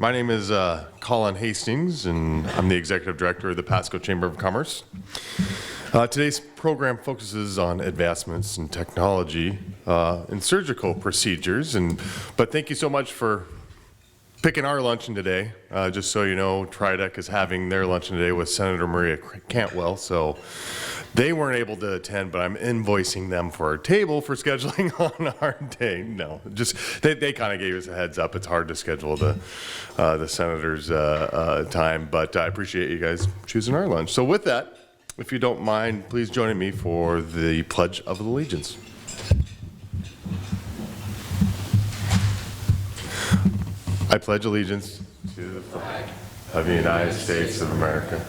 My name is Colin Hastings, and I'm the Executive Director of the Pasco Chamber of Commerce. Today's program focuses on advancements in technology in surgical procedures, but thank you so much for picking our luncheon today. Just so you know, TRIDEC is having their luncheon today with Senator Maria Cantwell, so they weren't able to attend, but I'm invoicing them for a table for scheduling on our day. No, just they kind of gave us a heads up. It's hard to schedule the senator's time, but I appreciate you guys choosing our lunch. So with that, if you don't mind, please join me for the Pledge of Allegiance. I pledge allegiance to the flag of the United States of America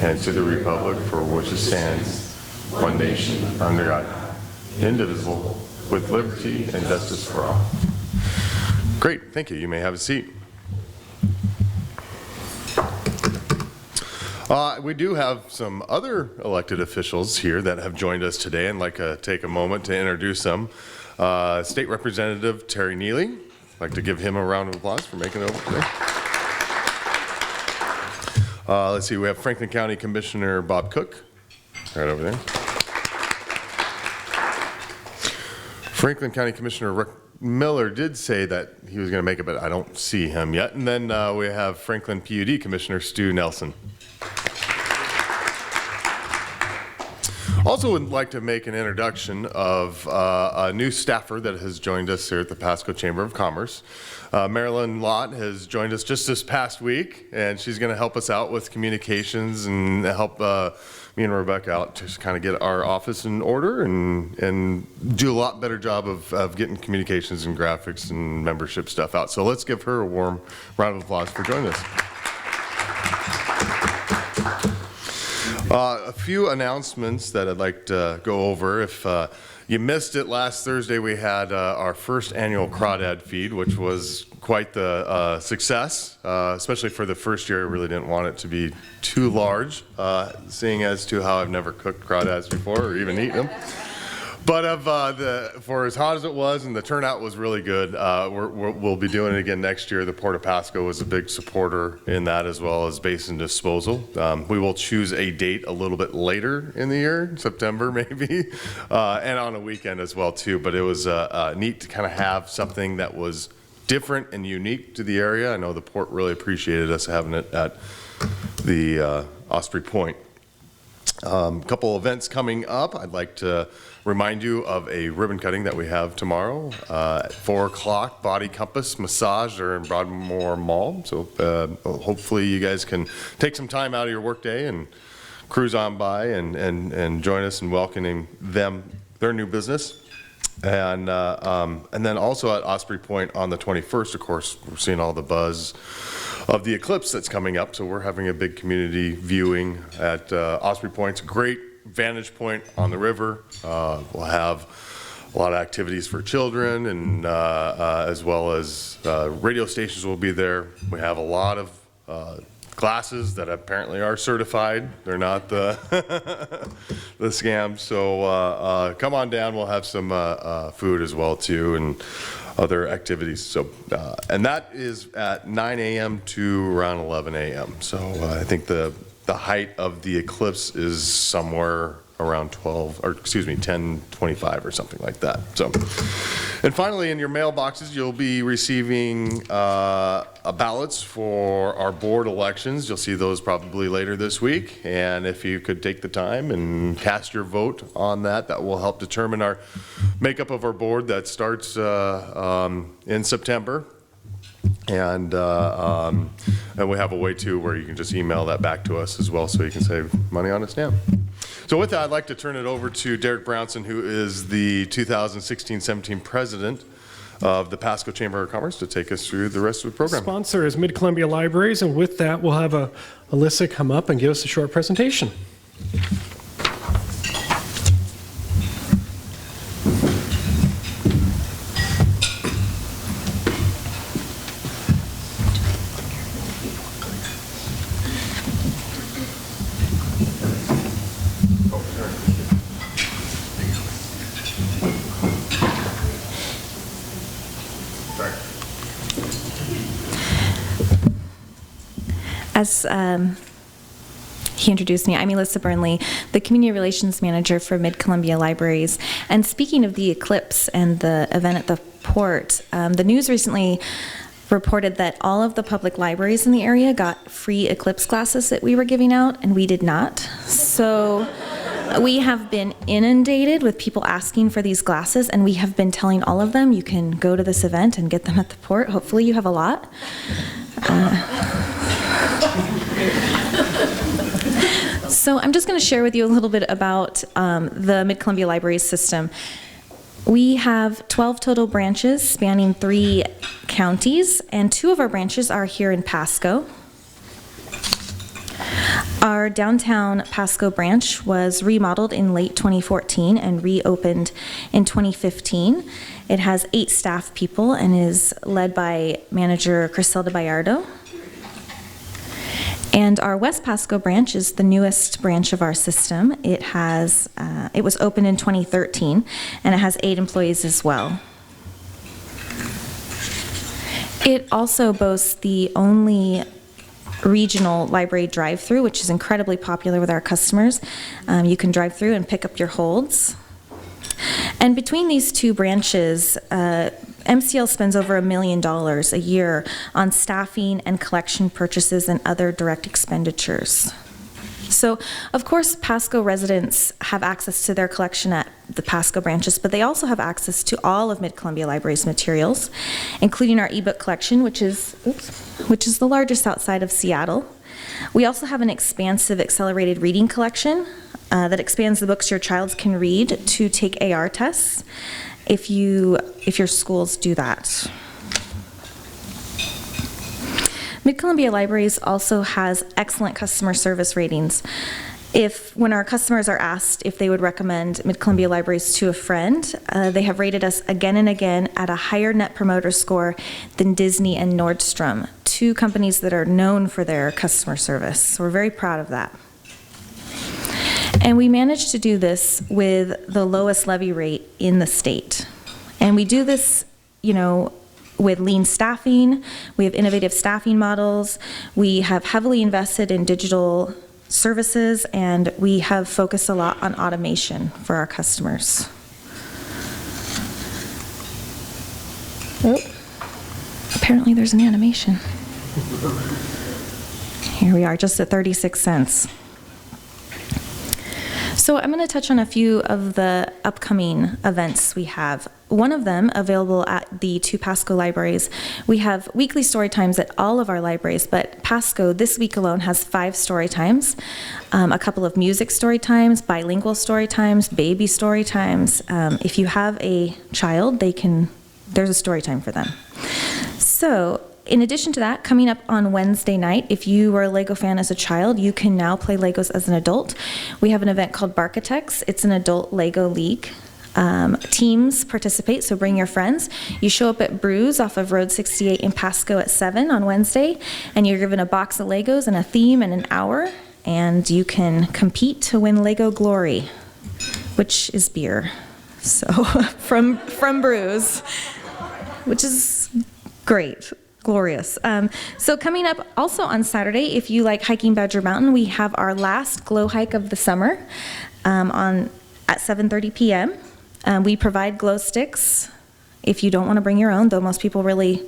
and to the republic for which it stands, one nation, under God, indivisible, with liberty and justice for all. Great, thank you. You may have a seat. We do have some other elected officials here that have joined us today, and I'd like to take a moment to introduce them. State Representative Terry Neely. I'd like to give him a round of applause for making it over today. Let's see, we have Franklin County Commissioner Bob Cook, right over there. Franklin County Commissioner Rick Miller did say that he was going to make it, but I don't see him yet. And then we have Franklin PUD Commissioner Stu Nelson. Also would like to make an introduction of a new staffer that has joined us here at the Pasco Chamber of Commerce. Marilyn Lott has joined us just this past week, and she's going to help us out with communications and help me and Rebecca out to kind of get our office in order and do a lot better job of getting communications and graphics and membership stuff out. So let's give her a warm round of applause for joining us. A few announcements that I'd like to go over. If you missed it last Thursday, we had our first annual Crawdad feed, which was quite the success, especially for the first year. I really didn't want it to be too large, seeing as to how I've never cooked crawdads before or even eaten them. But for as hot as it was, and the turnout was really good, we'll be doing it again next year. The Port of Pasco was a big supporter in that, as well as basin disposal. We will choose a date a little bit later in the year, September maybe, and on a weekend as well too. But it was neat to kind of have something that was different and unique to the area. I know the Port really appreciated us having it at the Osprey Point. A couple events coming up. I'd like to remind you of a ribbon cutting that we have tomorrow at 4 o'clock. Body Compass Massage. They're in Broadmoor Mall. So hopefully you guys can take some time out of your workday and cruise on by and join us in welcoming them, their new business. And then also at Osprey Point on the 21st, of course, we're seeing all the buzz of the eclipse that's coming up. So we're having a big community viewing at Osprey Point. It's a great vantage point on the river. We'll have a lot of activities for children, and as well as radio stations will be there. We have a lot of glasses that apparently are certified. They're not the the scams. So come on down. We'll have some food as well too, and other activities. So and that is at 9 a.m. to around 11 a.m. So I think the height of the eclipse is somewhere around 10:25 or something like that. So, and finally, in your mailboxes, you'll be receiving ballots for our board elections. You'll see those probably later this week. And if you could take the time and cast your vote on that, that will help determine our makeup of our board that starts in September. And we have a way too where you can just email that back to us as well, so you can save money on a stamp. So with that, I'd like to turn it over to Derek Brownson, who is the 2016-17 president of the Pasco Chamber of Commerce, to take us through the rest of the program. Sponsor is Mid-Columbia Libraries, and with that, we'll have Alyssa come up and give us a short presentation. As he introduced me, I'm Elissa Burnley, the Community Relations Manager for Mid-Columbia Libraries. And speaking of the eclipse and the event at the port, the news recently reported that all of the public libraries in the area got free eclipse glasses that we were giving out, and we did not. So we have been inundated with people asking for these glasses, and we have been telling all of them, you can go to this event and get them at the port. Hopefully you have a lot. So I'm just going to share with you a little bit about the Mid-Columbia Libraries system. We have 12 total branches spanning 3 counties, and 2 of our branches are here in Pasco. Our downtown Pasco branch was remodeled in late 2014 and reopened in 2015. It has 8 staff people and is led by manager Criselda Bayardo. And our West Pasco branch is the newest branch of our system. It was opened in 2013, and it has 8 employees as well. It also boasts the only regional library drive-through, which is incredibly popular with our customers. You can drive through and pick up your holds. And between these 2 branches, MCL spends over $1 million a year on staffing and collection purchases and other direct expenditures. So, of course, Pasco residents have access to their collection at the Pasco branches, but they also have access to all of Mid-Columbia Library's materials, including our ebook collection, which is the largest outside of Seattle. We also have an expansive accelerated reading collection that expands the books your child can read to take AR tests if your schools do that. Mid-Columbia Libraries also has excellent customer service ratings. When our customers are asked if they would recommend Mid-Columbia Libraries to a friend, they have rated us again and again at a higher Net Promoter Score than Disney and Nordstrom, 2 companies that are known for their customer service. So we're very proud of that. And we managed to do this with the lowest levy rate in the state. And we do this, with lean staffing. We have innovative staffing models. We have heavily invested in digital services, and we have focused a lot on automation for our customers. Oh, apparently there's an animation. Here we are, just at 36 cents. So I'm going to touch on a few of the upcoming events we have. One of them, available at the 2 Pasco libraries, we have weekly story times at all of our libraries, but Pasco this week alone has 5 story times, a couple of music story times, bilingual story times, baby story times. If you have a child, there's a story time for them. So, in addition to that, coming up on Wednesday night, if you were a Lego fan as a child, you can now play Legos as an adult. We have an event called Barkitects. It's an adult Lego league. Teams participate, so bring your friends. You show up at Brews off of Road 68 in Pasco at 7 on Wednesday, and you're given a box of Legos and a theme and an hour, and you can compete to win Lego Glory, which is beer. So from Brews, which is great. Glorious. So coming up also on Saturday, if you like hiking Badger Mountain, we have our last glow hike of the summer at 7:30 p.m. We provide glow sticks if you don't want to bring your own, though most people really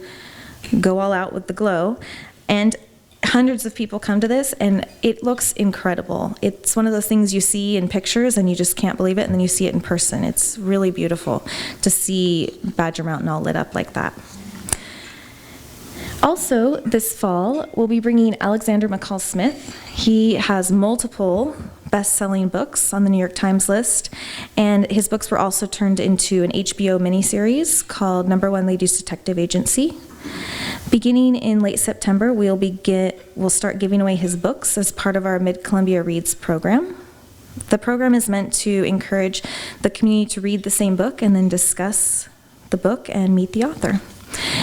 go all out with the glow. And hundreds of people come to this, and it looks incredible. It's one of those things you see in pictures and you just can't believe it, and then you see it in person. It's really beautiful to see Badger Mountain all lit up like that. Also, this fall, we'll be bringing Alexander McCall Smith. He has multiple best-selling books on the New York Times list, and his books were also turned into an HBO miniseries called No. 1 Ladies Detective Agency. Beginning in late September, we'll start giving away his books as part of our Mid-Columbia Reads program. The program is meant to encourage the community to read the same book and then discuss the book and meet the author.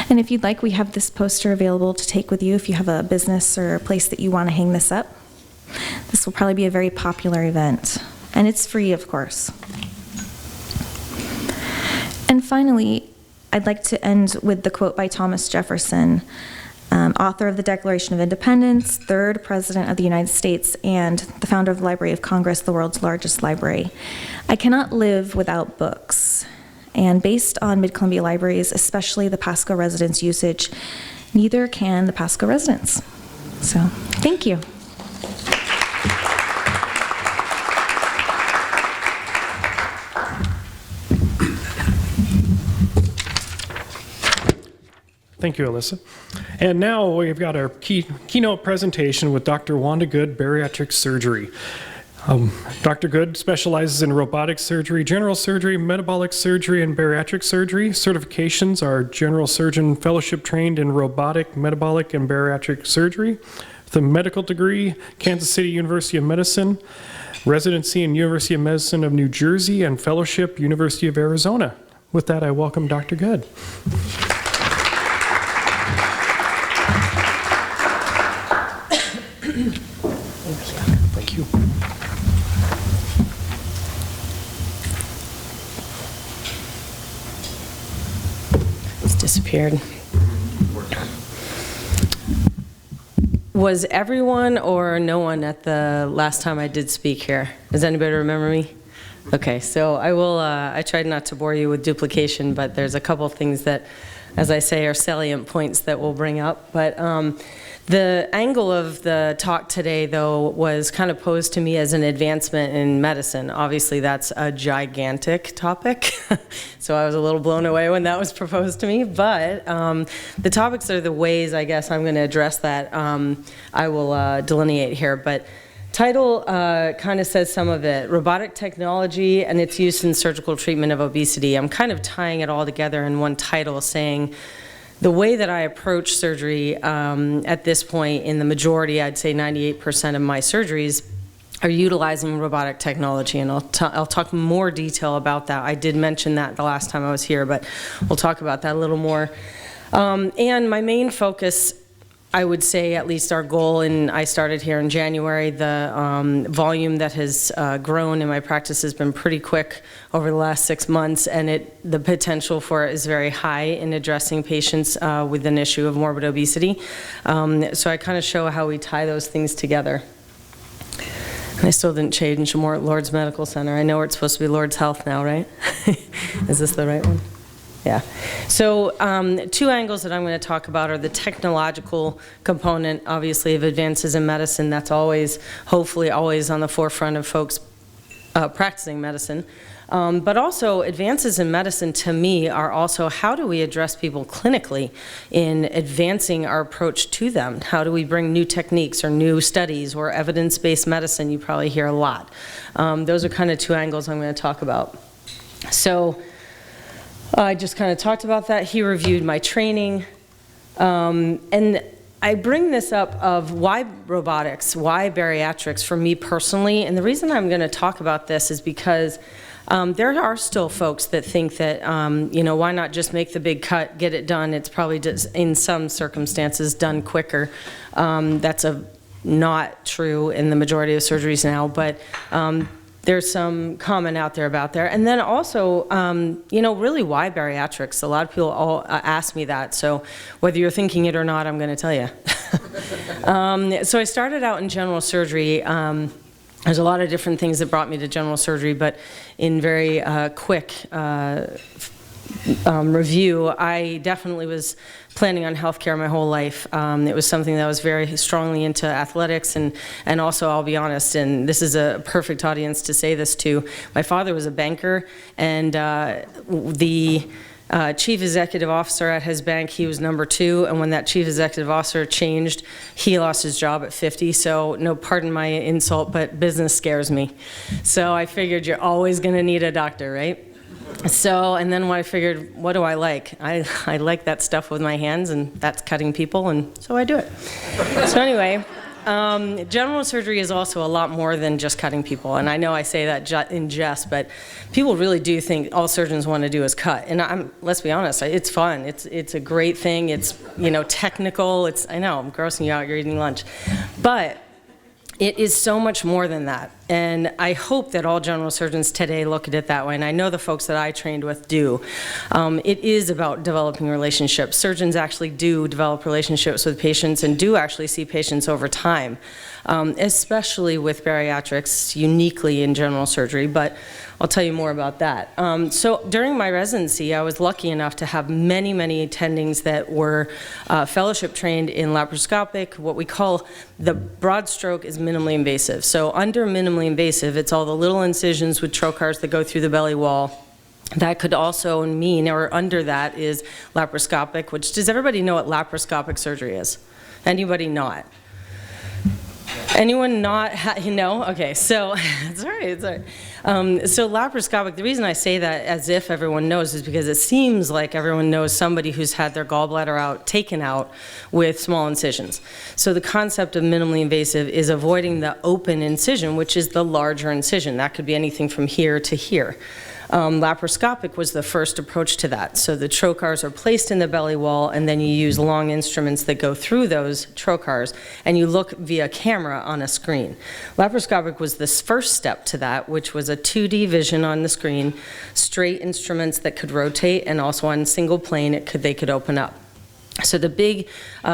And if you'd like, we have this poster available to take with you if you have a business or a place that you want to hang this up. This will probably be a very popular event, and it's free, of course. And finally, I'd like to end with the quote by Thomas Jefferson. author of the Declaration of Independence, third President of the United States, and the founder of the Library of Congress, the world's largest library. I cannot live without books. And based on Mid-Columbia libraries, especially the Pasco residents' usage, neither can the Pasco residents. So, thank you. Thank you, Alyssa. And now we've got our keynote presentation with Dr. Wanda Good, bariatric surgery. Dr. Good specializes in robotic surgery, general surgery, metabolic surgery, and bariatric surgery. Certifications are general surgeon fellowship trained in robotic, metabolic, and bariatric surgery. The medical degree, Kansas City University of Medicine, residency in University of Medicine of New Jersey, and fellowship, University of Arizona. With that, I welcome Dr. Good. Thank you. It's disappeared. Was everyone or no one at the last time I did speak here? Does anybody remember me? Okay, so I will, I tried not to bore you with duplication, but there's a couple things that, as I say, are salient points that we'll bring up. But the angle of the talk today, though, was kind of posed to me as an advancement in medicine. Obviously, that's a gigantic topic, so I was a little blown away when that was proposed to me. But the topics are the ways, I guess, I'm going to address that. I will delineate here. But title kind of says some of it. Robotic technology and its use in surgical treatment of obesity. I'm kind of tying it all together in one title, saying the way that I approach surgery at this point, in the majority, I'd say 98% of my surgeries, are utilizing robotic technology, and I'll talk more detail about that. I did mention that the last time I was here, but we'll talk about that a little more. And my main focus, I would say, at least our goal, and I started here in January, the volume that has grown in my practice has been pretty quick over the last 6 months, and the potential for it is very high in addressing patients with an issue of morbid obesity. So I kind of show how we tie those things together. And I still didn't change more Lourdes Medical Center. I know it's supposed to be Lourdes Health now, right? Is this the right one? Yeah. So two angles that I'm going to talk about are the technological component, obviously, of advances in medicine. That's always, hopefully, always on the forefront of folks practicing medicine. But also, advances in medicine, to me, are also how do we address people clinically in advancing our approach to them? How do we bring new techniques or new studies or evidence-based medicine? You probably hear a lot. Those are kind of two angles I'm going to talk about. So I just kind of talked about that. He reviewed my training. And I bring this up of why robotics, why bariatrics for me personally. And the reason I'm going to talk about this is because there are still folks that think that, you know, why not just make the big cut, get it done? It's probably just, in some circumstances, done quicker. That's not true in the majority of surgeries now, but there's some comment out there about there. And then also, you know, really why bariatrics? A lot of people all ask me that, so whether you're thinking it or not, I'm going to tell you. So I started out in general surgery. There's a lot of different things that brought me to general surgery, but in very quick review, I definitely was planning on healthcare my whole life. It was something that I was very strongly into, athletics, and also, I'll be honest, and this is a perfect audience to say this to, my father was a banker, and the chief executive officer at his bank, he was number 2, and when that chief executive officer changed, he lost his job at 50, so no, pardon my insult, but business scares me. So I figured you're always gonna need a doctor, right? So, and then when I figured, what do I like? I like that stuff with my hands, and that's cutting people, and so I do it. So anyway, general surgery is also a lot more than just cutting people, and I know I say that in jest, but people really do think all surgeons want to do is cut, and let's be honest, it's fun. It's a great thing. It's, you know, technical. I know, I'm grossing you out. You're eating lunch, but it is so much more than that. And I hope that all general surgeons today look at it that way, and I know the folks that I trained with do. It is about developing relationships. Surgeons actually do develop relationships with patients and do actually see patients over time, especially with bariatrics, uniquely in general surgery, but I'll tell you more about that. So during my residency, I was lucky enough to have many, many attendings that were fellowship trained in laparoscopic. What we call the broad stroke is minimally invasive. So under minimally invasive, it's all the little incisions with trocars that go through the belly wall. That could also mean, or under that is laparoscopic, which, does everybody know what laparoscopic surgery is? Anybody not? Anyone not, you know? Okay, so, it's all right, it's all right. So laparoscopic, the reason I say that as if everyone knows is because it seems like everyone knows somebody who's had their gallbladder taken out with small incisions. So the concept of minimally invasive is avoiding the open incision, which is the larger incision. That could be anything from here to here. Laparoscopic was the first approach to that. So the trocars are placed in the belly wall, and then you use long instruments that go through those trocars, and you look via camera on a screen. Laparoscopic was this first step to that, which was a 2D vision on the screen, straight instruments that could rotate, and also on single plane they could open up. So the big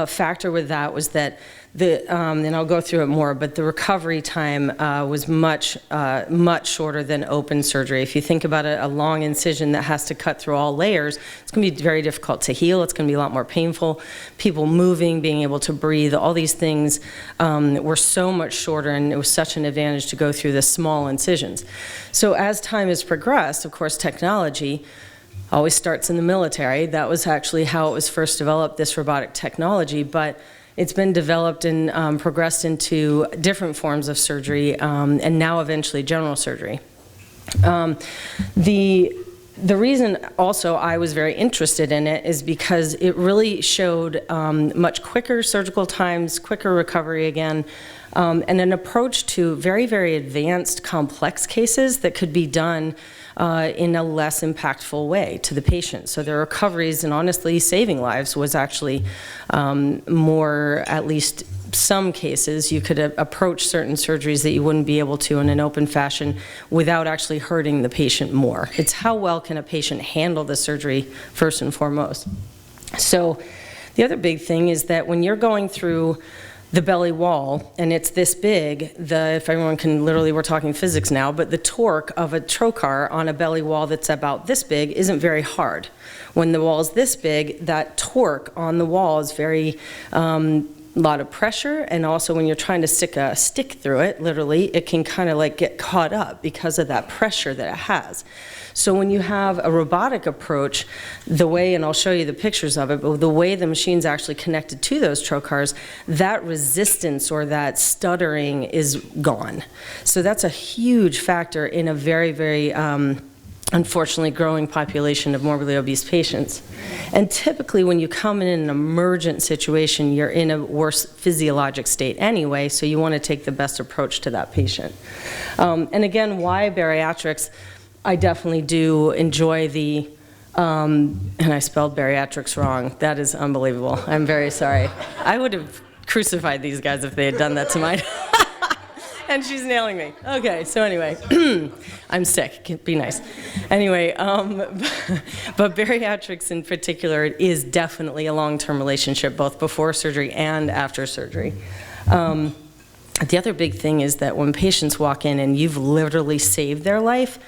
factor with that was that and I'll go through it more, but the recovery time was much shorter than open surgery. If you think about a long incision that has to cut through all layers, it's going to be very difficult to heal. It's going to be a lot more painful. People moving, being able to breathe, all these things were so much shorter, and it was such an advantage to go through the small incisions. So as time has progressed, of course, technology always starts in the military. That was actually how it was first developed, this robotic technology, but it's been developed and progressed into different forms of surgery, and now eventually general surgery. The reason also I was very interested in it is because it really showed much quicker surgical times, quicker recovery again, and an approach to very, very advanced complex cases that could be done in a less impactful way to the patient. So their recoveries and honestly saving lives was actually more, at least some cases, you could approach certain surgeries that you wouldn't be able to in an open fashion without actually hurting the patient more. It's how well can a patient handle the surgery first and foremost. So the other big thing is that when you're going through the belly wall, and it's this big, if everyone can, literally we're talking physics now, but the torque of a trocar on a belly wall that's about this big isn't very hard. When the wall is this big, that torque on the wall is very, lot of pressure, and also when you're trying to stick a stick through it, literally, it can kind of like get caught up because of that pressure that it has. So when you have a robotic approach, the way, and I'll show you the pictures of it, but the way the machine's actually connected to those trocars, that resistance or that stuttering is gone. So that's a huge factor in a very, very, unfortunately, growing population of morbidly obese patients. And typically when you come in an emergent situation, you're in a worse physiologic state anyway, so you want to take the best approach to that patient. And again, why bariatrics? I definitely do enjoy the, and I spelled bariatrics wrong. That is unbelievable. I'm very sorry. I would have crucified these guys if they had done that to mine. And she's nailing me. Okay, so anyway, I'm sick, be nice. Anyway, but bariatrics in particular is definitely a long-term relationship, both before surgery and after surgery. The other big thing is that when patients walk in and you've literally saved their life,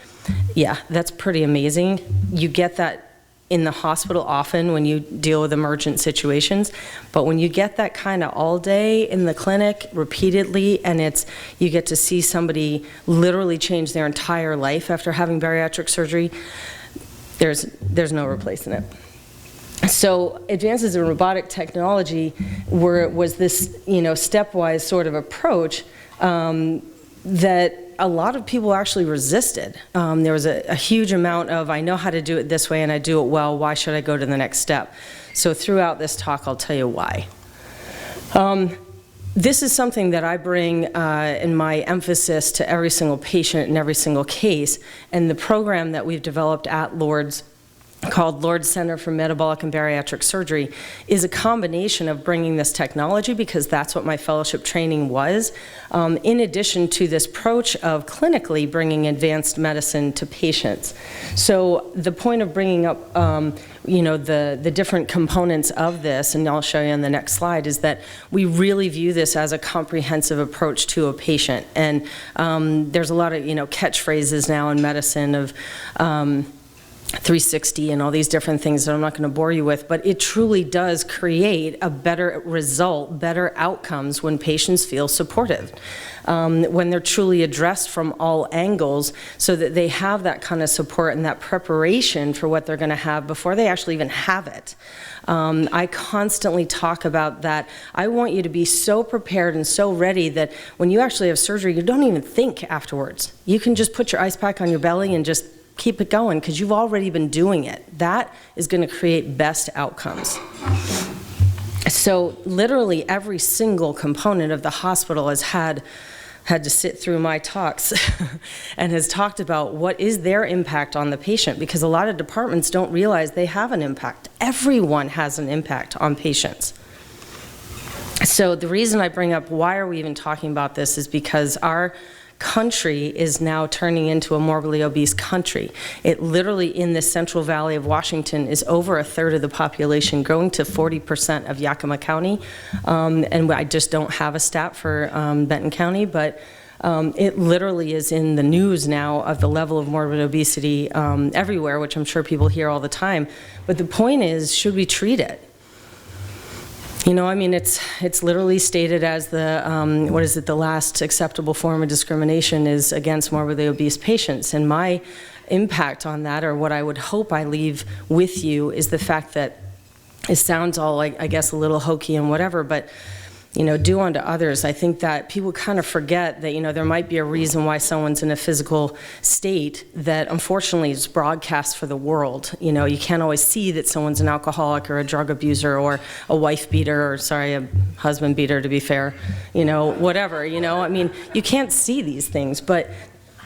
yeah, that's pretty amazing. You get that in the hospital often when you deal with emergent situations, but when you get that kind of all day in the clinic repeatedly, and you get to see somebody literally change their entire life after having bariatric surgery, there's no replacing it. So advances in robotic technology was this, stepwise sort of approach that a lot of people actually resisted. There was a huge amount of, I know how to do it this way and I do it well, why should I go to the next step? So throughout this talk, I'll tell you why. This is something that I bring in my emphasis to every single patient in every single case, and the program that we've developed at Lourdes called Lourdes Center for Metabolic and Bariatric Surgery, is a combination of bringing this technology, because that's what my fellowship training was, in addition to this approach of clinically bringing advanced medicine to patients. So the point of bringing up you know, the different components of this, and I'll show you on the next slide, is that we really view this as a comprehensive approach to a patient. And there's a lot of, you know, catchphrases now in medicine of 360 and all these different things that I'm not going to bore you with, but it truly does create a better result, better outcomes when patients feel supported, when they're truly addressed from all angles, so that they have that kind of support and that preparation for what they're going to have before they actually even have it. I constantly talk about that. I want you to be so prepared and so ready that when you actually have surgery, you don't even think afterwards. You can just put your ice pack on your belly and just keep it going, because you've already been doing it. That is going to create best outcomes. So literally every single component of the hospital has had to sit through my talks and has talked about what is their impact on the patient, because a lot of departments don't realize they have an impact. Everyone has an impact on patients. So the reason I bring up why are we even talking about this is because our country is now turning into a morbidly obese country. It literally, in the Central Valley of Washington, is over a third of the population, growing to 40% of Yakima County. And I just don't have a stat for Benton County, but it literally is in the news now of the level of morbid obesity everywhere, which I'm sure people hear all the time. But the point is, should we treat it? You know, I mean, it's literally stated as the, what is it, the last acceptable form of discrimination is against morbidly obese patients. And my impact on that, or what I would hope I leave with you, is the fact that it sounds all like, I guess, a little hokey and whatever, but, you know, do unto others. I think that people kind of forget that, you know, there might be a reason why someone's in a physical state that unfortunately is broadcast for the world. You know, you can't always see that someone's an alcoholic or a drug abuser or a wife beater, or sorry, a husband beater, to be fair, you know, whatever, you know. I mean, you can't see these things, but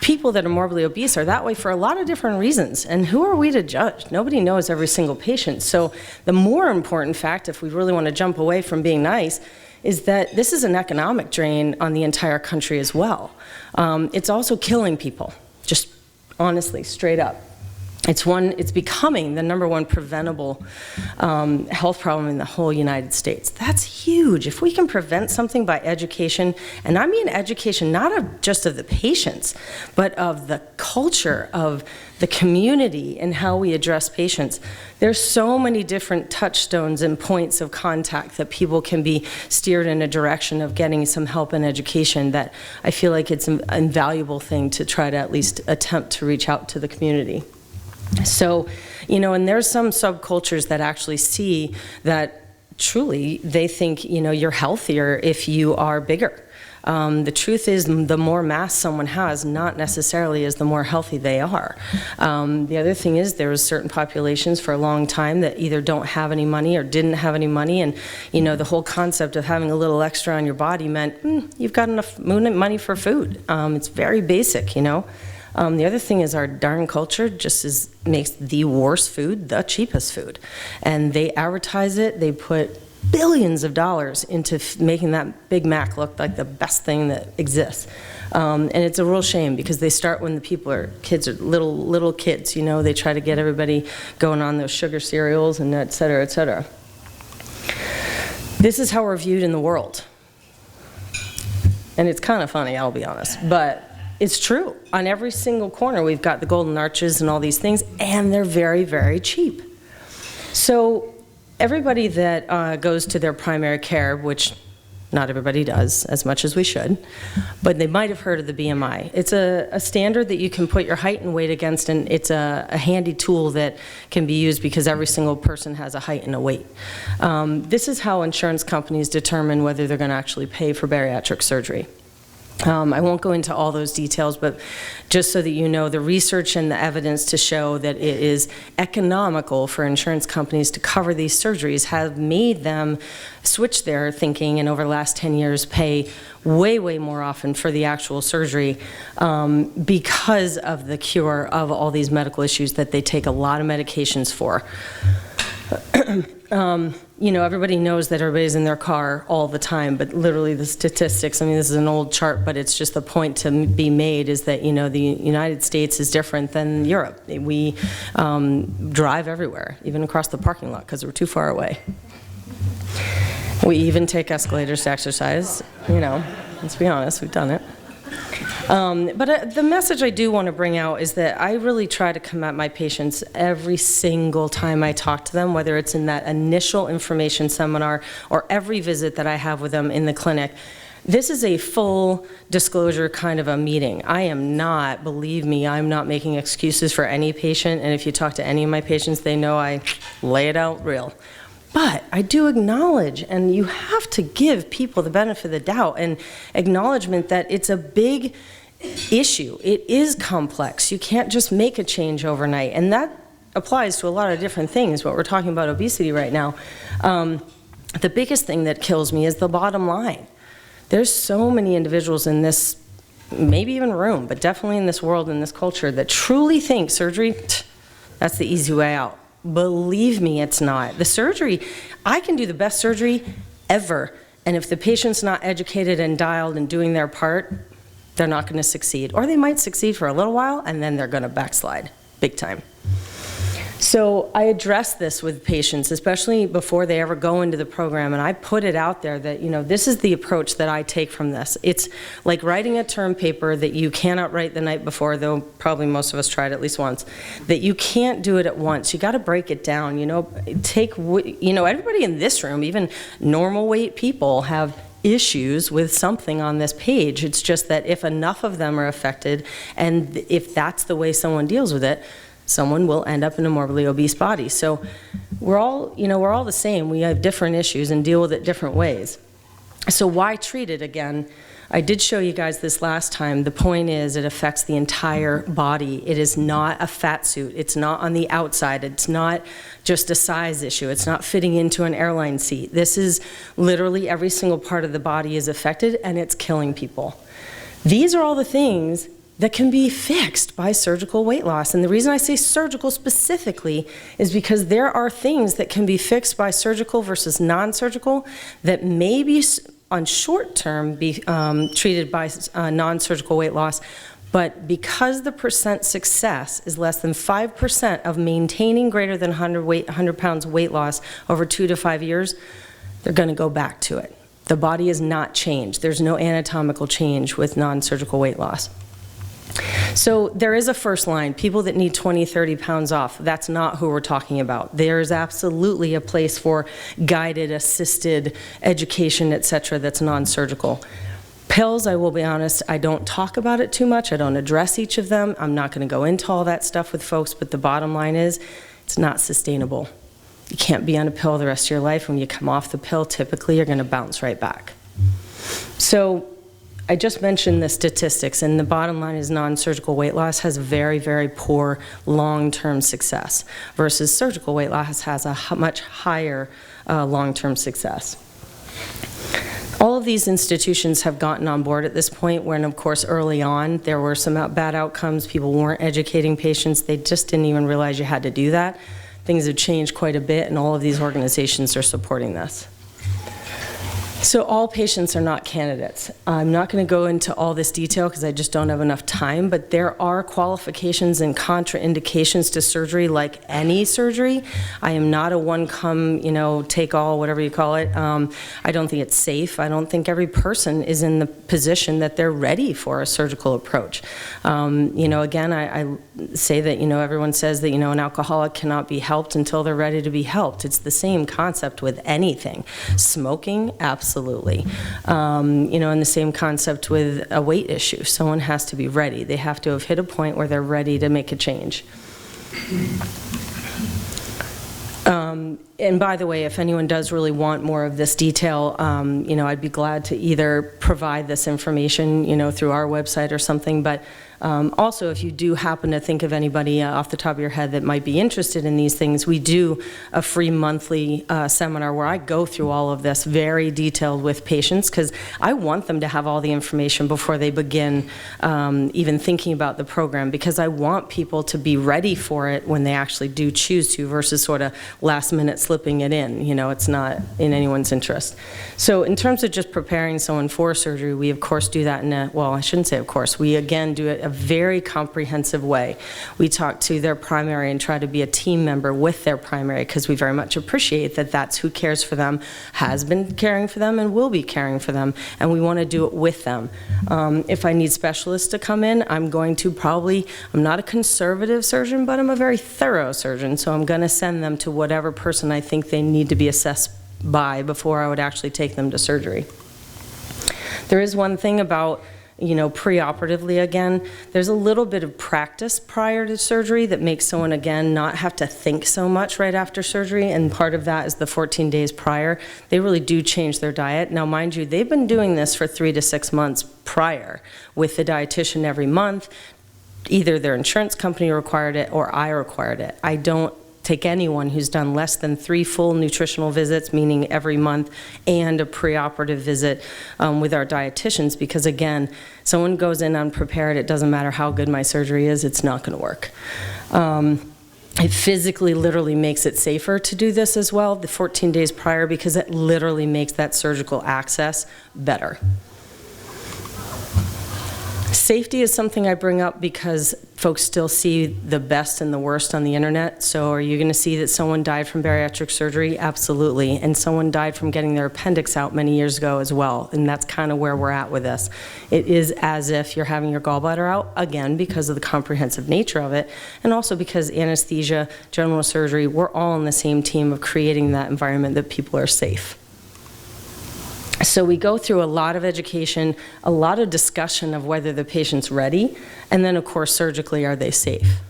people that are morbidly obese are that way for a lot of different reasons. And who are we to judge? Nobody knows every single patient. So the more important fact, if we really want to jump away from being nice, is that this is an economic drain on the entire country as well. It's also killing people, just honestly, straight up. It's becoming the #1 preventable health problem in the whole United States. That's huge. If we can prevent something by education, and I mean education not of just of the patients, but of the culture of the community and how we address patients. There's so many different touchstones and points of contact that people can be steered in a direction of getting some help and education, that I feel like it's an invaluable thing to try to at least attempt to reach out to the community. So, you know, and there's some subcultures that actually see that truly they think, you know, you're healthier if you are bigger. The truth is, the more mass someone has, not necessarily is the more healthy they are. The other thing is, there was certain populations for a long time that either don't have any money or didn't have any money, and you know, the whole concept of having a little extra on your body meant you've got enough money for food. It's very basic, you know. The other thing is, our darn culture just makes the worst food the cheapest food, and they advertise it. They put billions of dollars into making that Big Mac look like the best thing that exists, and it's a real shame, because they start when the people are little kids. You know, they try to get everybody going on those sugar cereals and et cetera, et cetera. This is how we're viewed in the world, and it's kind of funny, I'll be honest, but it's true. On every single corner, we've got the golden arches and all these things, and they're very, very cheap. So everybody that goes to their primary care, which not everybody does as much as we should, but they might have heard of the BMI. It's a standard that you can put your height and weight against, and it's a handy tool that can be used because every single person has a height and a weight. This is how insurance companies determine whether they're going to actually pay for bariatric surgery. I won't go into all those details, but just so that you know, the research and the evidence to show that it is economical for insurance companies to cover these surgeries have made them switch their thinking, and over the last 10 years pay way, way more often for the actual surgery because of the cure of all these medical issues that they take a lot of medications for. You know, everybody knows that everybody's in their car all the time, but literally the statistics, I mean, this is an old chart, but it's just the point to be made is that, you know, the United States is different than Europe. We drive everywhere, even across the parking lot, because we're too far away. We even take escalators to exercise, you know, let's be honest, we've done it. But the message I do want to bring out is that I really try to come at my patients every single time I talk to them, whether it's in that initial information seminar or every visit that I have with them in the clinic. This is a full disclosure kind of a meeting. I am not, believe me, I'm not making excuses for any patient, and if you talk to any of my patients, they know I lay it out real. But I do acknowledge, and you have to give people the benefit of the doubt and acknowledgement that it's a big issue. It is complex. You can't just make a change overnight, and that applies to a lot of different things, but we're talking about obesity right now. The biggest thing that kills me is the bottom line. There's so many individuals in this, maybe even room, but definitely in this world, in this culture, that truly think surgery, that's the easy way out. Believe me, it's not. The surgery, I can do the best surgery ever, and if the patient's not educated and dialed and doing their part, they're not going to succeed. Or they might succeed for a little while, and then they're going to backslide big time. So I address this with patients, especially before they ever go into the program, and I put it out there that, you know, this is the approach that I take from this. It's like writing a term paper that you cannot write the night before, though probably most of us tried at least once, that you can't do it at once. You got to break it down, you know, everybody in this room, even normal weight people, have issues with something on this page. It's just that if enough of them are affected, and if that's the way someone deals with it, someone will end up in a morbidly obese body. So we're all the same. We have different issues and deal with it different ways. So why treat it again? I did show you guys this last time. The point is it affects the entire body. It is not a fat suit. It's not on the outside. It's not just a size issue. It's not fitting into an airline seat. This is literally every single part of the body is affected, and it's killing people. These are all the things that can be fixed by surgical weight loss. And the reason I say surgical specifically is because there are things that can be fixed by surgical versus non-surgical that may be on short term be treated by non-surgical weight loss, but because the percent success is less than 5% of maintaining greater than 100 pounds weight loss over 2 to 5 years, they're gonna go back to it. The body is not changed. There's no anatomical change with non-surgical weight loss. So there is a first line, people that need 20, 30 pounds off. That's not who we're talking about. There's absolutely a place for guided, assisted education, etc. that's non-surgical. Pills, I will be honest, I don't talk about it too much. I don't address each of them. I'm not going to go into all that stuff with folks, but the bottom line is it's not sustainable. You can't be on a pill the rest of your life. When you come off the pill, typically you're going to bounce right back. So I just mentioned the statistics, and the bottom line is non-surgical weight loss has very, very poor long-term success versus surgical weight loss has a much higher long-term success. All of these institutions have gotten on board at this point when, of course, early on there were some bad outcomes. People weren't educating patients. They just didn't even realize you had to do that. Things have changed quite a bit, and all of these organizations are supporting this. So all patients are not candidates. I'm not going to go into all this detail because I just don't have enough time, but there are qualifications and contraindications to surgery like any surgery. I am not a one-come, take all, whatever you call it. I don't think it's safe. I don't think every person is in the position that they're ready for a surgical approach. Again, I say that, everyone says that, an alcoholic cannot be helped until they're ready to be helped. It's the same concept with anything. Smoking, absolutely. And the same concept with a weight issue. Someone has to be ready. They have to have hit a point where they're ready to make a change. And by the way, if anyone does really want more of this detail, I'd be glad to either provide this information, through our website or something. But also, if you do happen to think of anybody off the top of your head that might be interested in these things, we do a free monthly seminar where I go through all of this very detailed with patients, because I want them to have all the information before they begin even thinking about the program, because I want people to be ready for it when they actually do choose to, versus sort of last minute slipping it in. It's not in anyone's interest. So in terms of just preparing someone for surgery, we of course do that I shouldn't say of course, we again do it a very comprehensive way. We talk to their primary and try to be a team member with their primary, because we very much appreciate that that's who cares for them, has been caring for them, and will be caring for them, and we want to do it with them. If I need specialists to come in, I'm not a conservative surgeon, but I'm a very thorough surgeon, so I'm going to send them to whatever person I think they need to be assessed by before I would actually take them to surgery. There is one thing about preoperatively, again, there's a little bit of practice prior to surgery that makes someone, again, not have to think so much right after surgery, and part of that is the 14 days prior. They really do change their diet. Now, mind you, they've been doing this for 3 to 6 months prior with the dietitian every month. Either their insurance company required it or I required it. I don't take anyone who's done less than 3 full nutritional visits, meaning every month, and a preoperative visit with our dietitians, because again, someone goes in unprepared, it doesn't matter how good my surgery is, it's not going to work. It physically literally makes it safer to do this as well, the 14 days prior, because it literally makes that surgical access better. Safety is something I bring up because folks still see the best and the worst on the internet. So are you going to see that someone died from bariatric surgery? Absolutely. And someone died from getting their appendix out many years ago as well. And that's kind of where we're at with this. It is as if you're having your gallbladder out, again, because of the comprehensive nature of it, and also because anesthesia, general surgery, we're all on the same team of creating that environment that people are safe. So we go through a lot of education, a lot of discussion of whether the patient's ready, and then of course surgically, are they safe?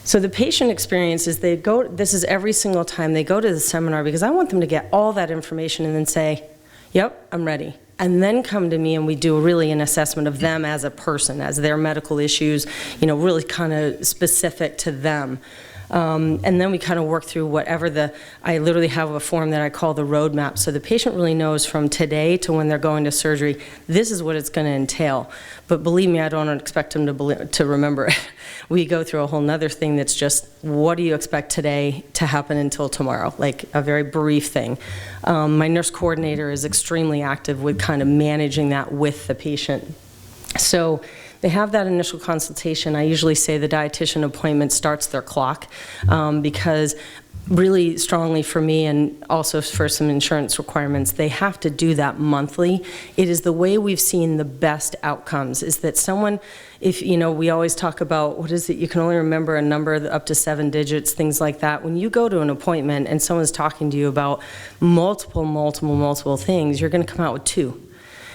So the patient experience is this is every single time they go to the seminar, because I want them to get all that information and then say, yep, I'm ready. And then come to me and we do really an assessment of them as a person, as their medical issues, really kind of specific to them. And then we kind of work through I literally have a form that I call the roadmap, so the patient really knows from today to when they're going to surgery, this is what it's going to entail. But believe me, I don't expect them to remember it. We go through a whole nother thing that's just, what do you expect today to happen until tomorrow? Like a very brief thing. My nurse coordinator is extremely active with kind of managing that with the patient. So they have that initial consultation. I usually say the dietitian appointment starts their clock, because really strongly for me, and also for some insurance requirements, they have to do that monthly. It is the way we've seen the best outcomes, is that someone, we always talk about, what is it, you can only remember a number up to 7 digits, things like that. When you go to an appointment and someone's talking to you about multiple things, you're going to come out with 2.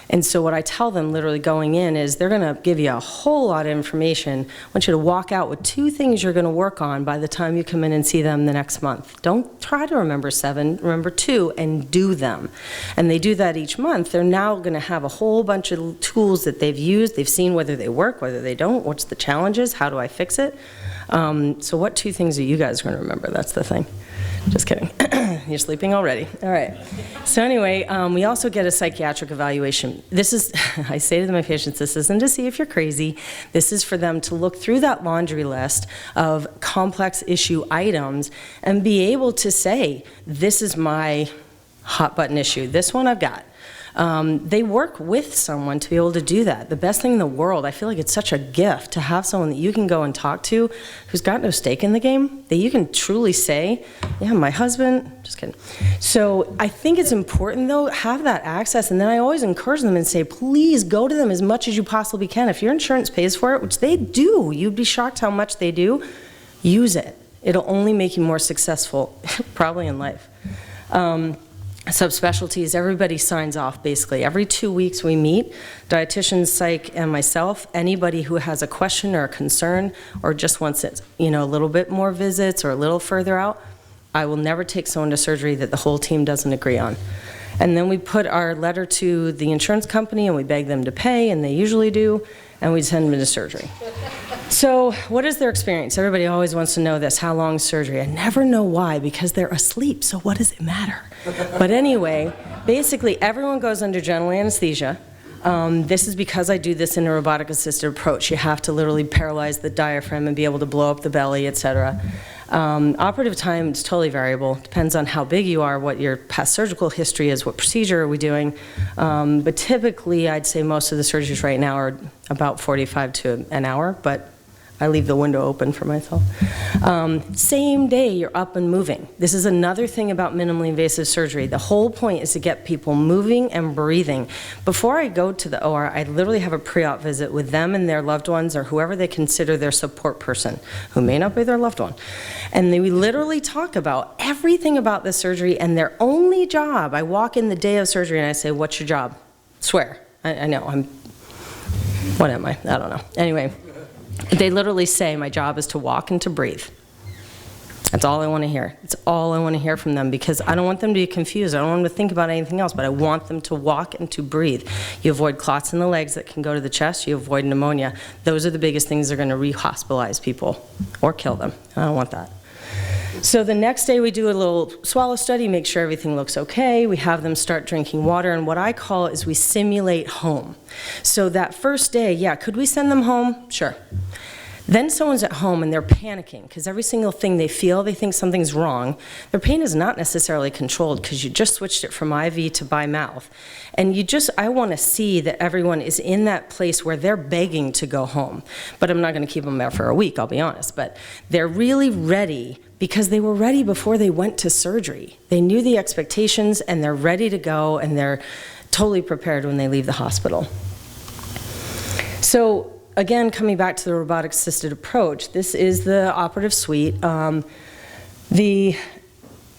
And so what I tell them literally going in is they're going to give you a whole lot of information. I want you to walk out with 2 things you're going to work on by the time you come in and see them the next month. Don't try to remember 7, remember 2, and do them. And they do that each month. They're now going to have a whole bunch of tools that they've used. They've seen whether they work, whether they don't, what's the challenges, how do I fix it. So what 2 things are you guys going to remember? That's the thing. Just kidding. You're sleeping already. All right. So anyway, we also get a psychiatric evaluation. This is, I say to my patients, this isn't to see if you're crazy. This is for them to look through that laundry list of complex issue items and be able to say, this is my hot button issue. This one I've got. They work with someone to be able to do that. The best thing in the world, I feel like it's such a gift to have someone that you can go and talk to who's got no stake in the game, that you can truly say, yeah, my husband, just kidding. So I think it's important though, have that access, and then I always encourage them and say, please go to them as much as you possibly can. If your insurance pays for it, which they do, you'd be shocked how much they do, use it. It'll only make you more successful, probably in life. Subspecialties, everybody signs off basically. Every 2 weeks we meet, dietitians, psych, and myself. Anybody who has a question or a concern or just wants it, a little bit more visits or a little further out, I will never take someone to surgery that the whole team doesn't agree on. And then we put our letter to the insurance company and we beg them to pay, and they usually do, and we send them to surgery. So what is their experience? Everybody always wants to know this, how long is surgery? I never know why, because they're asleep, so what does it matter? But anyway, basically everyone goes under general anesthesia. This is because I do this in a robotic-assisted approach. You have to literally paralyze the diaphragm and be able to blow up the belly, etc. Operative time is totally variable. Depends on how big you are, what your past surgical history is, what procedure are we doing. But typically, I'd say most of the surgeries right now are about 45 to an hour, but I leave the window open for myself. Same day, you're up and moving. This is another thing about minimally invasive surgery. The whole point is to get people moving and breathing. Before I go to the OR, I literally have a pre-op visit with them and their loved ones or whoever they consider their support person, who may not be their loved one. And we literally talk about everything about the surgery and their only job. I walk in the day of surgery and I say, what's your job? Swear. I know, what am I? I don't know. Anyway. They literally say, my job is to walk and to breathe. That's all I want to hear. It's all I want to hear from them, because I don't want them to be confused. I don't want them to think about anything else, but I want them to walk and to breathe. You avoid clots in the legs that can go to the chest. You avoid pneumonia. Those are the biggest things that are going to re-hospitalize people or kill them. I don't want that. So the next day we do a little swallow study, make sure everything looks okay. We have them start drinking water, and what I call is we simulate home. So that first day, yeah, could we send them home? Sure. Then someone's at home and they're panicking because every single thing they feel, they think something's wrong. Their pain is not necessarily controlled because you just switched it from IV to by mouth. And I want to see that everyone is in that place where they're begging to go home. But I'm not going to keep them there for a week, I'll be honest. But they're really ready because they were ready before they went to surgery. They knew the expectations and they're ready to go, and they're totally prepared when they leave the hospital. So again, coming back to the robotic-assisted approach, this is the operative suite. The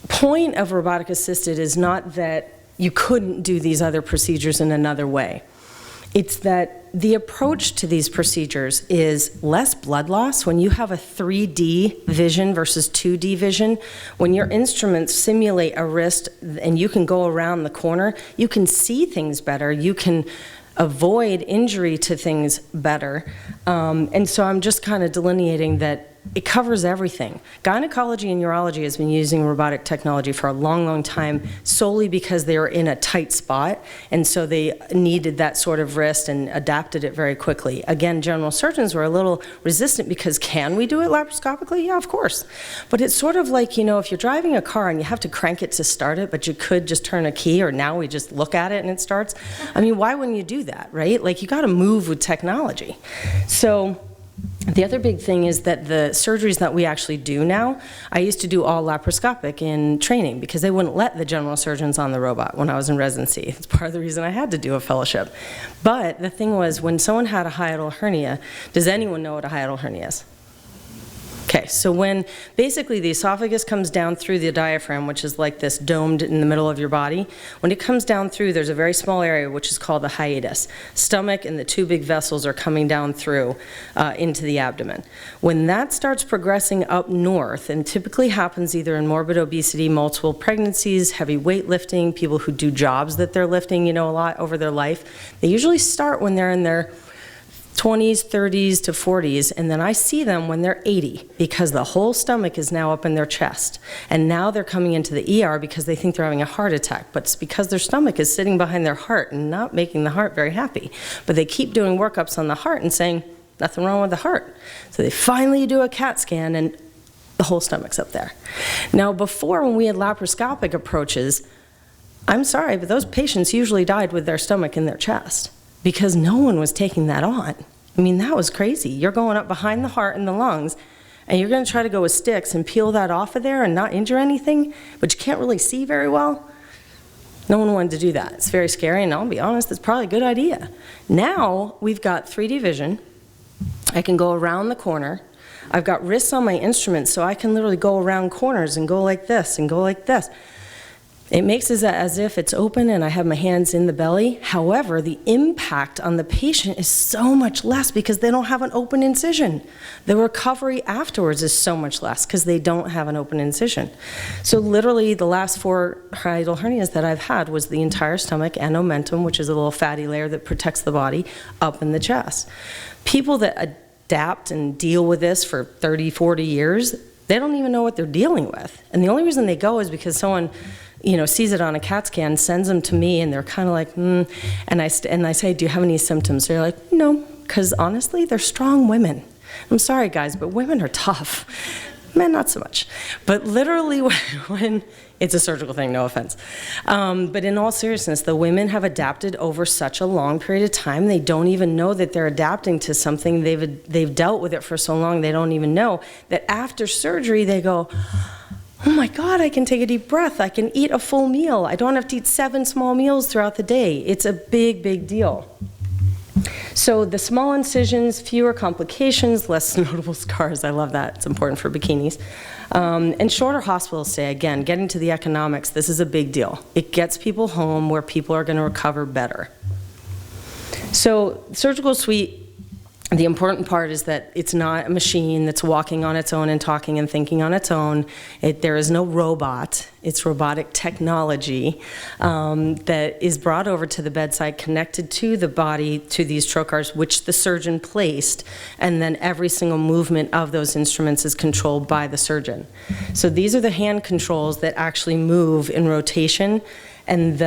point of robotic-assisted is not that you couldn't do these other procedures in another way. It's that the approach to these procedures is less blood loss. When you have a 3D vision versus 2D vision, when your instruments simulate a wrist and you can go around the corner, you can see things better. You can avoid injury to things better. And so I'm just kind of delineating that it covers everything. Gynecology and urology has been using robotic technology for a long, long time, solely because they were in a tight spot, and so they needed that sort of wrist and adapted it very quickly. Again, general surgeons were a little resistant because can we do it laparoscopically? Yeah, of course. But it's sort of like, you know, if you're driving a car and you have to crank it to start it, but you could just turn a key, or now we just look at it and it starts. I mean, why wouldn't you do that, right? Like, you gotta move with technology. So the other big thing is that the surgeries that we actually do now, I used to do all laparoscopic in training because they wouldn't let the general surgeons on the robot when I was in residency. It's part of the reason I had to do a fellowship. But the thing was, when someone had a hiatal hernia, does anyone know what a hiatal hernia is? Okay, so when basically the esophagus comes down through the diaphragm, which is like this domed in the middle of your body, when it comes down through, there's a very small area which is called the hiatus. Stomach and the two big vessels are coming down through into the abdomen. When that starts progressing up north, and typically happens either in morbid obesity, multiple pregnancies, heavy weightlifting, people who do jobs that they're lifting, you know, a lot over their life, they usually start when they're in their 20s, 30s to 40s, and then I see them when they're 80 because the whole stomach is now up in their chest. And now they're coming into the ER because they think they're having a heart attack, but it's because their stomach is sitting behind their heart and not making the heart very happy. But they keep doing workups on the heart and saying, nothing wrong with the heart. So they finally do a CAT scan and the whole stomach's up there. Now before, when we had laparoscopic approaches, I'm sorry, but those patients usually died with their stomach in their chest, because no one was taking that on. I mean, that was crazy. You're going up behind the heart and the lungs, and you're gonna try to go with sticks and peel that off of there and not injure anything, but you can't really see very well. No one wanted to do that. It's very scary, and I'll be honest, it's probably a good idea. Now, we've got 3D vision. I can go around the corner. I've got wrists on my instruments, so I can literally go around corners and go like this and go like this. It makes it as if it's open and I have my hands in the belly. However, the impact on the patient is so much less because they don't have an open incision. The recovery afterwards is so much less because they don't have an open incision. So literally the last 4 hiatal hernias that I've had was the entire stomach and omentum, which is a little fatty layer that protects the body, up in the chest. People that adapt and deal with this for 30, 40 years, they don't even know what they're dealing with. And the only reason they go is because someone sees it on a CAT scan, sends them to me, and they're kind of like, and I say, do you have any symptoms? They're like, no, because honestly, they're strong women. I'm sorry, guys, but women are tough. Men, not so much. But literally, when it's a surgical thing, no offense. But in all seriousness, the women have adapted over such a long period of time, they don't even know that they're adapting to something. They've dealt with it for so long, they don't even know that after surgery, they go, oh my God, I can take a deep breath. I can eat a full meal. I don't have to eat 7 small meals throughout the day. It's a big, big deal. So the small incisions, fewer complications, less notable scars. I love that. It's important for bikinis. And shorter hospital stay. Again, getting to the economics, this is a big deal. It gets people home where people are going to recover better. So surgical suite, the important part is that it's not a machine that's walking on its own and talking and thinking on its own. There is no robot. It's robotic technology that is brought over to the bedside, connected to the body, to these trocars, which the surgeon placed, and then every single movement of those instruments is controlled by the surgeon. So these are the hand controls that actually move in rotation, and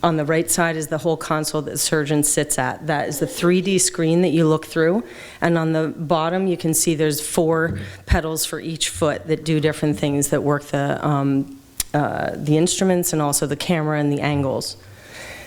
on the right side is the whole console that the surgeon sits at. That is the 3D screen that you look through. And on the bottom, you can see there's 4 pedals for each foot that do different things that work the instruments and also the camera and the angles.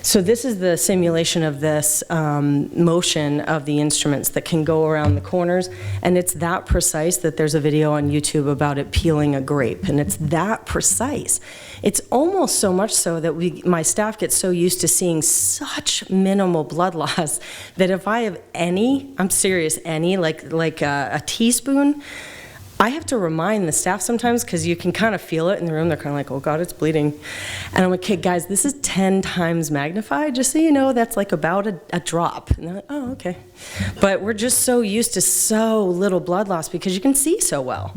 So this is the simulation of this motion of the instruments that can go around the corners, and it's that precise that there's a video on YouTube about it peeling a grape, and it's that precise. It's almost so much so that my staff gets so used to seeing such minimal blood loss that if I have any, I'm serious, any, like a teaspoon, I have to remind the staff sometimes because you can kind of feel it in the room. They're kind of like, oh God, it's bleeding. And I'm like, okay, guys, this is 10 times magnified. Just so you know, that's like about a drop. And they're like, oh, okay. But we're just so used to so little blood loss because you can see so well.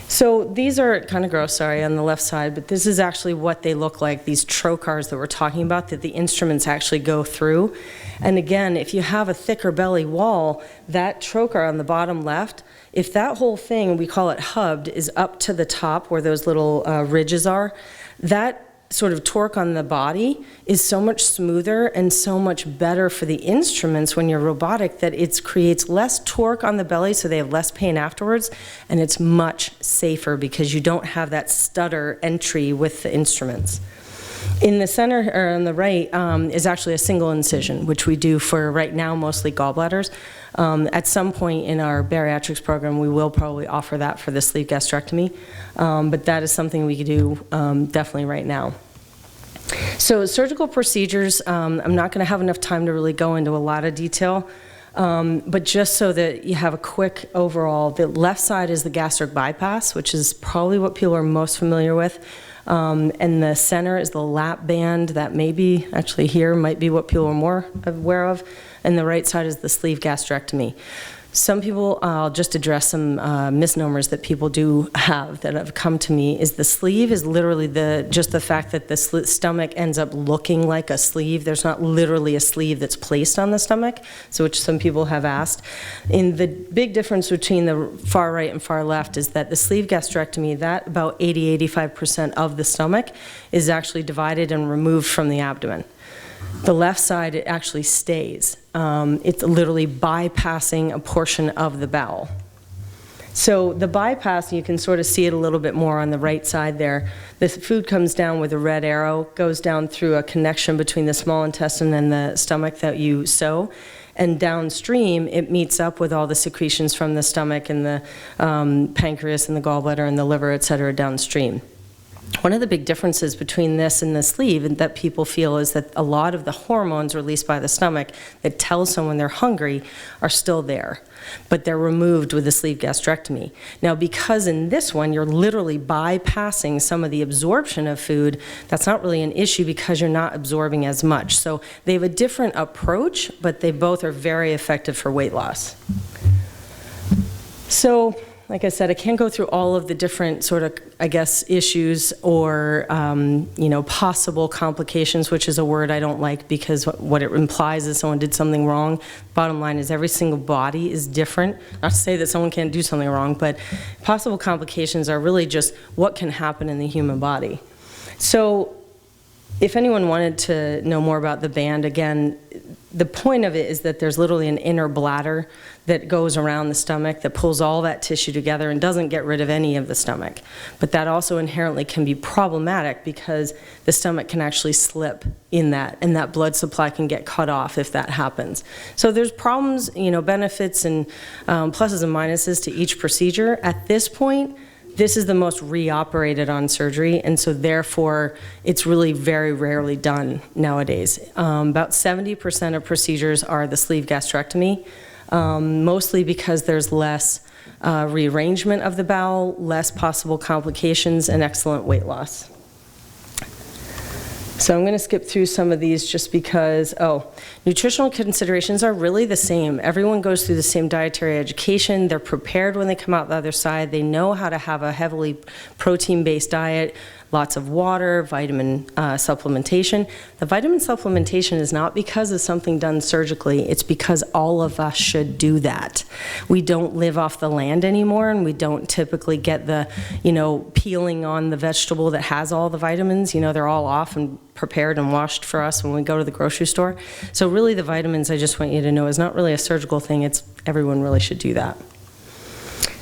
So these are kind of gross, sorry, on the left side, but this is actually what they look like, these trocars that we're talking about, that the instruments actually go through. And again, if you have a thicker belly wall, that trocar on the bottom left, if that whole thing, we call it hubbed, is up to the top where those little ridges are, that sort of torque on the body is so much smoother and so much better for the instruments when you're robotic that it creates less torque on the belly so they have less pain afterwards, and it's much safer because you don't have that stutter entry with the instruments. In the center, or on the right, is actually a single incision, which we do for right now mostly gallbladders. At some point in our bariatrics program, we will probably offer that for the sleeve gastrectomy, but that is something we could do definitely right now. So surgical procedures, I'm not going to have enough time to really go into a lot of detail, but just so that you have a quick overall, the left side is the gastric bypass, which is probably what people are most familiar with. And the center is the lap band that maybe actually here might be what people are more aware of, and the right side is the sleeve gastrectomy. Some people, I'll just address some misnomers that people do have that have come to me, is the sleeve is literally just the fact that the stomach ends up looking like a sleeve. There's not literally a sleeve that's placed on the stomach, so which some people have asked. And the big difference between the far right and far left is that the sleeve gastrectomy, that about 80–85% of the stomach is actually divided and removed from the abdomen. The left side, it actually stays. It's literally bypassing a portion of the bowel. So the bypass, you can sort of see it a little bit more on the right side there. The food comes down with a red arrow, goes down through a connection between the small intestine and the stomach that you sew. And downstream, it meets up with all the secretions from the stomach and the pancreas and the gallbladder and the liver, et cetera, downstream. One of the big differences between this and the sleeve and that people feel is that a lot of the hormones released by the stomach that tell someone they're hungry are still there, but they're removed with the sleeve gastrectomy. Now, because in this one, you're literally bypassing some of the absorption of food, that's not really an issue because you're not absorbing as much. So they have a different approach, but they both are very effective for weight loss. So, like I said, I can't go through all of the different sort of, I guess, issues or, possible complications, which is a word I don't like because what it implies is someone did something wrong. Bottom line is every single body is different. Not to say that someone can't do something wrong, but possible complications are really just what can happen in the human body. So if anyone wanted to know more about the band, again, the point of it is that there's literally an inner bladder that goes around the stomach that pulls all that tissue together and doesn't get rid of any of the stomach. But that also inherently can be problematic because the stomach can actually slip in that, and that blood supply can get cut off if that happens. So there's problems, benefits and pluses and minuses to each procedure. At this point, this is the most reoperated on surgery, and so therefore it's really very rarely done nowadays. About 70% of procedures are the sleeve gastrectomy, mostly because there's less rearrangement of the bowel, less possible complications, and excellent weight loss. So I'm going to skip through some of these just because, nutritional considerations are really the same. Everyone goes through the same dietary education. They're prepared when they come out the other side. They know how to have a heavily protein-based diet, lots of water, vitamin supplementation. The vitamin supplementation is not because of something done surgically. It's because all of us should do that. We don't live off the land anymore, and we don't typically get the, peeling on the vegetable that has all the vitamins. They're all off and prepared and washed for us when we go to the grocery store. So really the vitamins, I just want you to know, is not really a surgical thing. It's everyone really should do that.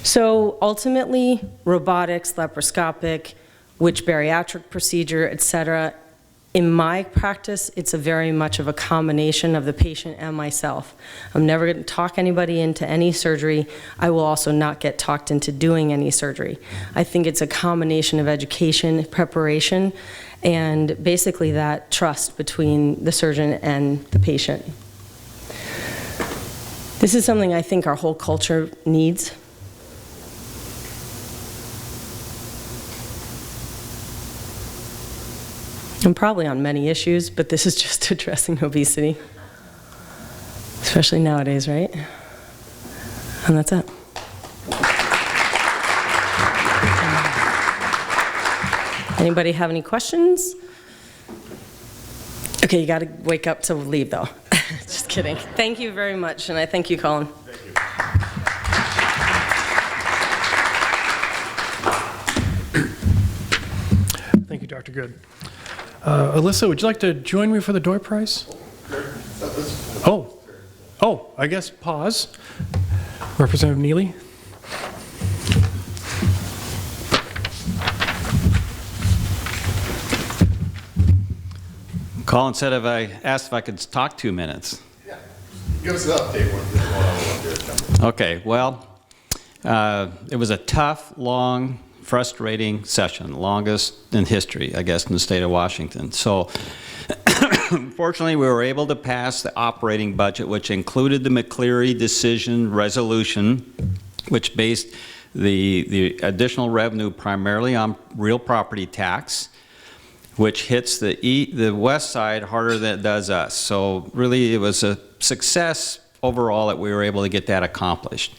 So ultimately, robotics, laparoscopic, which bariatric procedure, etc. In my practice, it's a very much of a combination of the patient and myself. I'm never going to talk anybody into any surgery. I will also not get talked into doing any surgery. I think it's a combination of education, preparation, and basically that trust between the surgeon and the patient. This is something I think our whole culture needs. And probably on many issues, but this is just addressing obesity. Especially nowadays, right? And that's it. Anybody have any questions? Okay, you got to wake up to leave, though. Just kidding. Thank you very much, and I thank you, Colin. Thank you, Dr. Good. Alyssa, would you like to join me for the door prize? I guess pause. Representative Neely. Colin said asked if I could talk 2 minutes. Yeah. Give us an update on Okay, well, it was a tough, long, frustrating session, longest in history, I guess, in the state of Washington. So, fortunately, we were able to pass the operating budget, which included the McCleary decision resolution, which based the additional revenue primarily on real property tax, which hits the west side harder than it does us. So really it was a success overall that we were able to get that accomplished.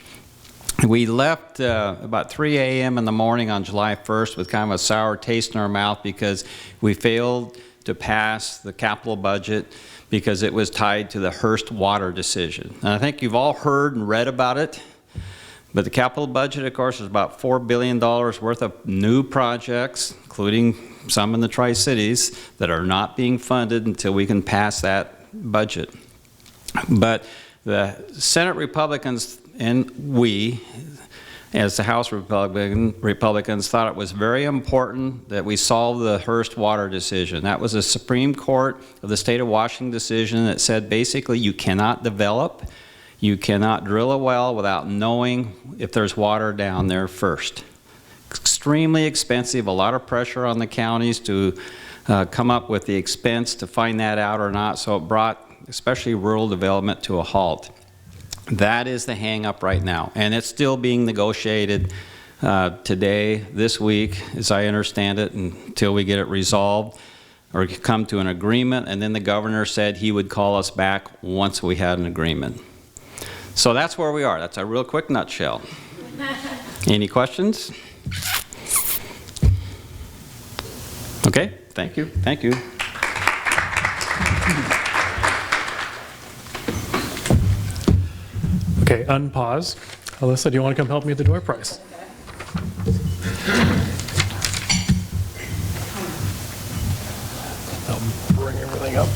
We left about 3 a.m. in the morning on July 1st with kind of a sour taste in our mouth because we failed to pass the capital budget because it was tied to the Hearst water decision. And I think you've all heard and read about it, but the capital budget, of course, is about $4 billion worth of new projects, including some in the Tri-Cities, that are not being funded until we can pass that budget. But the Senate Republicans and we, as the House Republicans, thought it was very important that we solve the Hearst water decision. That was a Supreme Court of the state of Washington decision that said basically you cannot develop, you cannot drill a well without knowing if there's water down there first. extremely expensive, a lot of pressure on the counties to come up with the expense to find that out or not, so it brought especially rural development to a halt. That is the hang-up right now, and it's still being negotiated today, this week, as I understand it, until we get it resolved or come to an agreement, and then the governor said he would call us back once we had an agreement. So that's where we are. That's a real quick nutshell. Any questions? Okay, thank you, thank you. Okay, unpause. Alyssa, do you want to come help me with the door prize? I'll bring everything up.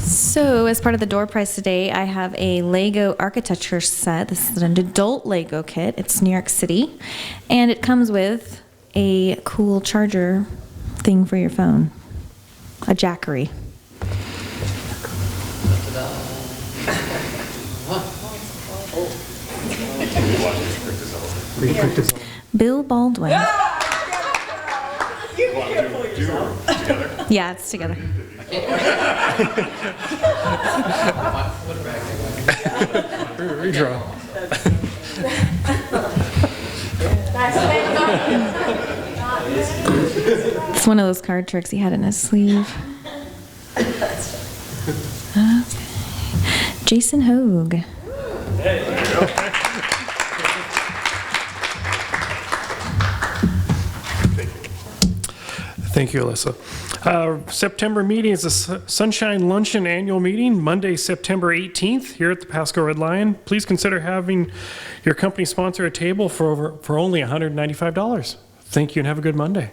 So as part of the door prize today, I have a Lego architecture set. This is an adult Lego kit. It's New York City. And it comes with a cool charger thing for your phone, a jackery. Bill Baldwin. Yeah, it's together. Redraw. It's one of those card tricks he had in his sleeve. Okay. Jason Hogue. Thank you, Alyssa. September meeting is the Sunshine Luncheon annual meeting, Monday, September 18th, here at the Pasco Red Lion. Please consider having your company sponsor a table for only $195. Thank you and have a good Monday.